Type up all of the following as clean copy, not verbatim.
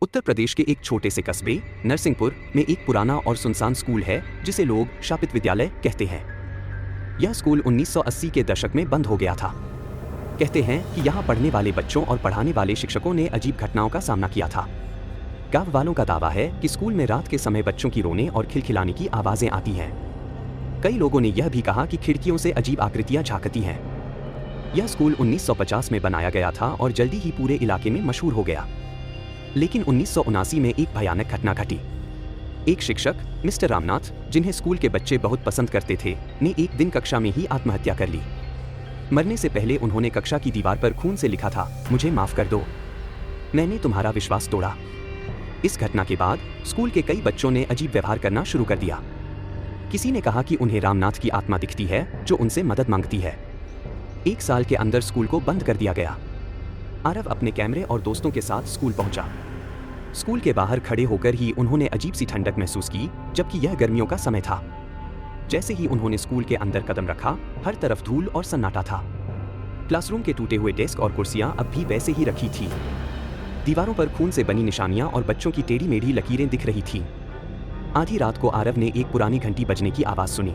उत्तर प्रदेश के एक छोटे से कस्बे नरसिंहपुर में एक पुराना और सुनसान स्कूल है जिसे लोग शापित विद्यालय कहते हैं। यह स्कूल 1980 के दशक में बंद हो गया था। कहते हैं कि यहाँ पढ़ने वाले बच्चों और पढ़ाने वाले शिक्षकों ने अजीब घटनाओं का सामना किया था। गांव वालों का दावा है कि स्कूल में रात के समय बच्चों की रोने और खिलखिलाने की आवाजें आती हैं। कई लोगों ने यह भी कहा कि खिड़कियों से अजीब आकृतियां झांकती हैं। यह स्कूल 1950 में बनाया गया था और जल्दी ही पूरे इलाके में मशहूर हो गया। लेकिन 1979 में एक भयानक घटना घटी। एक शिक्षक मिस्टर रामनाथ, जिन्हें स्कूल के बच्चे बहुत पसंद करते थे, ने एक दिन कक्षा में ही आत्महत्या कर ली। मरने से पहले उन्होंने कक्षा की दीवार पर खून से लिखा था, मुझे माफ कर दो, मैंने तुम्हारा विश्वास तोड़ा। इस घटना के बाद स्कूल के कई बच्चों ने अजीब व्यवहार करना शुरू कर दिया। किसी ने कहा कि उन्हें रामनाथ की आत्मा दिखती है जो उनसे मदद मांगती है। 1 साल के अंदर स्कूल को बंद कर दिया गया। आरव अपने कैमरे और दोस्तों के साथ स्कूल पहुंचा। स्कूल के बाहर खड़े होकर ही उन्होंने अजीब सी ठंडक महसूस की, जबकि यह गर्मियों का समय था। जैसे ही उन्होंने स्कूल के अंदर कदम रखा, हर तरफ धूल और सन्नाटा था। क्लासरूम के टूटे हुए डेस्क और कुर्सियां अब भी वैसे ही रखी थी। दीवारों पर खून से बनी निशानियां और बच्चों की टेढ़ी मेढ़ी लकीरें दिख रही थी। आधी रात को आरव ने एक पुरानी घंटी बजने की आवाज सुनी।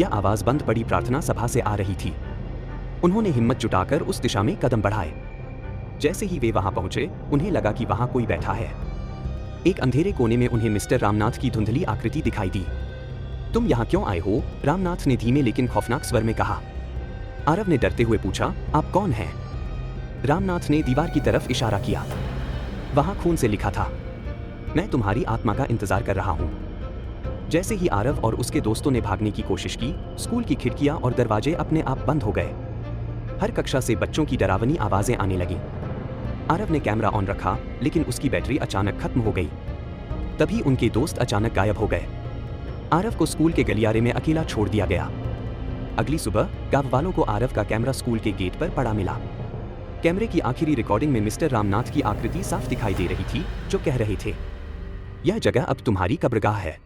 यह आवाज बंद पड़ी प्रार्थना सभा से आ रही थी। उन्होंने हिम्मत जुटाकर उस दिशा में कदम बढ़ाए। जैसे ही वे वहां पहुंचे, उन्हें लगा कि वहां कोई बैठा है। एक अंधेरे कोने में उन्हें मिस्टर रामनाथ की धुंधली आकृति दिखाई दी। तुम यहाँ क्यों आए हो? रामनाथ ने धीमे लेकिन खौफनाक स्वर में कहा। आरव ने डरते हुए पूछा, आप कौन हैं? रामनाथ ने दीवार की तरफ इशारा किया। वहां खून से लिखा था, मैं तुम्हारी आत्मा का इंतजार कर रहा हूं। जैसे ही आरव और उसके दोस्तों ने भागने की कोशिश की, स्कूल की खिड़कियां और दरवाजे अपने आप बंद हो गए। हर कक्षा से बच्चों की डरावनी आवाजें आने लगीं। आरव ने कैमरा ऑन रखा, लेकिन उसकी बैटरी अचानक खत्म हो गई। तभी उनके दोस्त अचानक गायब हो गए। आरव को स्कूल के गलियारे में अकेला छोड़ दिया गया। अगली सुबह गांव वालों को आरव का कैमरा स्कूल के गेट पर पड़ा मिला। कैमरे की आखिरी रिकॉर्डिंग में मिस्टर रामनाथ की आकृति साफ दिखाई दे रही थी, जो कह रहे थे, यह जगह अब तुम्हारी कब्रगाह है।